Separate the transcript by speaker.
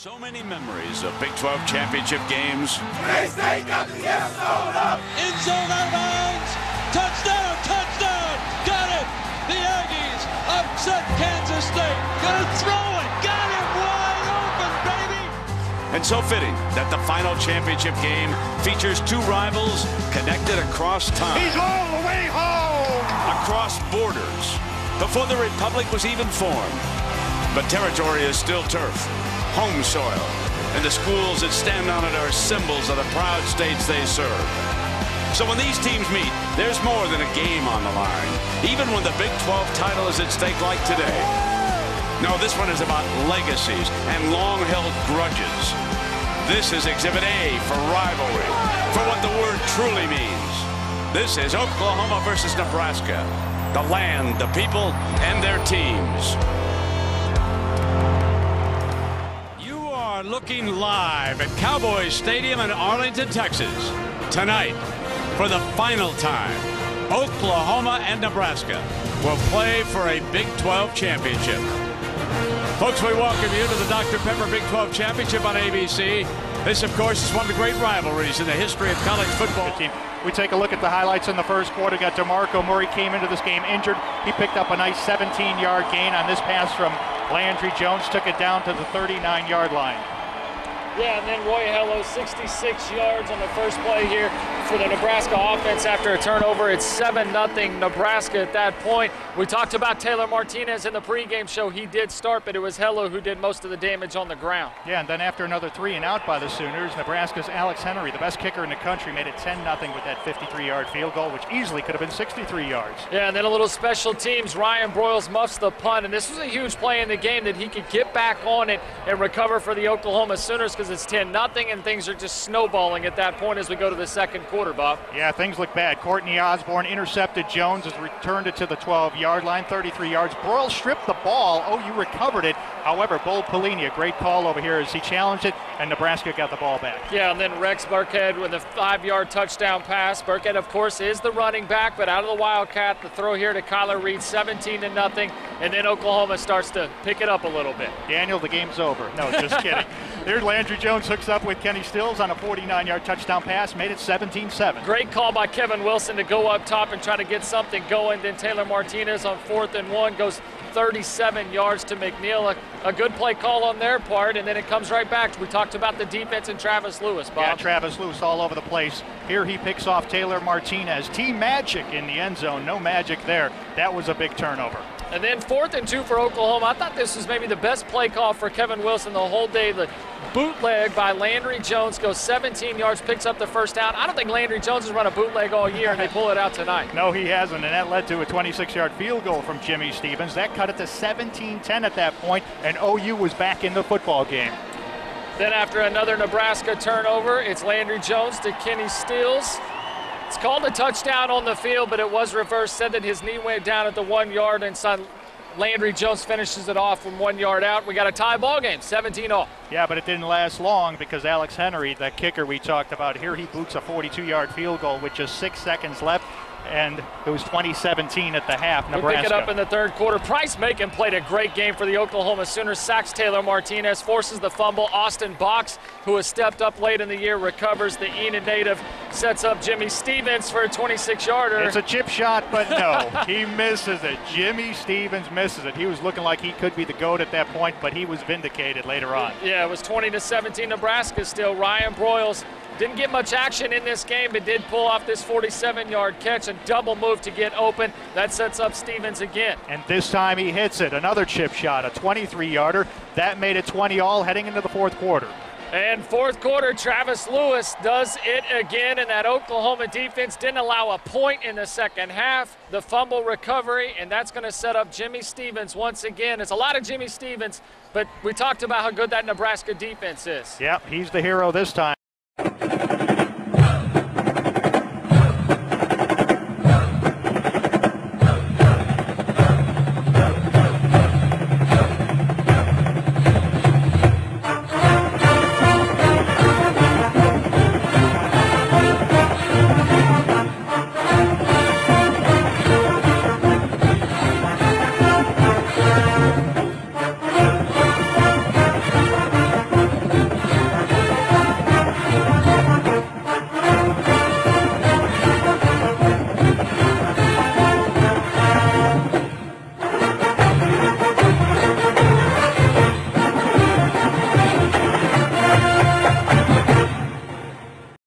Speaker 1: So many memories of Big 12 championship games.
Speaker 2: End zone out of bounds. Touchdown, touchdown. Got it. The Aggies upset Kansas State. Gonna throw it. Got it wide open, baby.
Speaker 1: And so fitting that the final championship game features two rivals connected across time.
Speaker 3: He's all the way home.
Speaker 1: Across borders. Before the Republic was even formed. But territory is still turf. Home soil, and the schools that stand on it are symbols of the proud states they serve. So when these teams meet, there's more than a game on the line, even when the Big 12 title is at stake like today. No, this one is about legacies and long-held grudges. This is Exhibit A for rivalry, for what the word truly means. This is Oklahoma versus Nebraska, the land, the people, and their teams. Looking live at Cowboys Stadium in Arlington, Texas. Tonight, for the final time, Oklahoma and Nebraska will play for a Big 12 championship. Folks, we welcome you to the Dr. Pepper Big 12 Championship on ABC. This, of course, is one of the great rivalries in the history of college football.
Speaker 4: We take a look at the highlights in the first quarter. Got DeMarco Murray came into this game injured. He picked up a nice 17-yard gain on this pass from Landry Jones, took it down to the 39-yard line.
Speaker 5: Yeah, and then Roy Hello, 66 yards on the first play here for the Nebraska offense after a turnover. It's 7-0 Nebraska at that point. We talked about Taylor Martinez in the pregame show. He did start, but it was Hello who did most of the damage on the ground.
Speaker 4: Yeah, and then after another 3-and-out by the Sooners, Nebraska's Alex Henry, the best kicker in the country, made it 10-0 with that 53-yard field goal, which easily could have been 63 yards.
Speaker 5: Yeah, and then a little special teams. Ryan Broyles muffs the punt, and this was a huge play in the game that he could get back on it and recover for the Oklahoma Sooners, because it's 10-0 and things are just snowballing at that point as we go to the second quarter, Bob.
Speaker 4: Yeah, things look bad. Courtney Osborne intercepted Jones, has returned it to the 12-yard line, 33 yards. Broyles stripped the ball. OU recovered it. However, Bo Pelini, a great call over here as he challenged it, and Nebraska got the ball back.
Speaker 5: Yeah, and then Rex Burkhead with a 5-yard touchdown pass. Burkhead, of course, is the running back, but out of the Wildcat, the throw here to Kyler Reed, 17-0, and then Oklahoma starts to pick it up a little bit.
Speaker 4: Daniel, the game's over. No, just kidding. There's Landry Jones hooks up with Kenny Stills on a 49-yard touchdown pass, made it 17-7.
Speaker 5: Great call by Kevin Wilson to go up top and try to get something going. Then Taylor Martinez on 4th and 1 goes 37 yards to McNeil. A good play call on their part, and then it comes right back. We talked about the defense and Travis Lewis, Bob.
Speaker 4: Yeah, Travis Lewis all over the place. Here he picks off Taylor Martinez. Team magic in the end zone. No magic there. That was a big turnover.
Speaker 5: And then 4th and 2 for Oklahoma. I thought this was maybe the best play call for Kevin Wilson the whole day. The bootleg by Landry Jones goes 17 yards, picks up the first down. I don't think Landry Jones has run a bootleg all year, and they pull it out tonight.
Speaker 4: No, he hasn't, and that led to a 26-yard field goal from Jimmy Stevens. That cut it to 17-10 at that point, and OU was back in the football game.
Speaker 5: Then after another Nebraska turnover, it's Landry Jones to Kenny Stills. It's called a touchdown on the field, but it was reversed. Said that his knee went down at the 1 yard, and Landry Jones finishes it off from 1 yard out. We got a tie ball game, 17-all.
Speaker 4: Yeah, but it didn't last long because Alex Henry, the kicker we talked about here, he boots a 42-yard field goal with just 6 seconds left. And it was 2017 at the half, Nebraska.
Speaker 5: We pick it up in the third quarter. Price Macon played a great game for the Oklahoma Sooners. Sacks Taylor Martinez, forces the fumble. Austin Box, who has stepped up late in the year, recovers. The Enid native sets up Jimmy Stevens for a 26-yarder.
Speaker 4: It's a chip shot, but no, he misses it. Jimmy Stevens misses it. He was looking like he could be the GOAT at that point, but he was vindicated later on.
Speaker 5: Yeah, it was 20-17 Nebraska still. Ryan Broyles didn't get much action in this game, but did pull off this 47-yard catch, a double move to get open. That sets up Stevens again.
Speaker 4: And this time he hits it. Another chip shot, a 23-yarder. That made it 20-all heading into the fourth quarter.
Speaker 5: And fourth quarter, Travis Lewis does it again, and that Oklahoma defense didn't allow a point in the second half. The fumble recovery, and that's going to set up Jimmy Stevens once again. It's a lot of Jimmy Stevens, but we talked about how good that Nebraska defense is.
Speaker 4: Yep, he's the hero this time.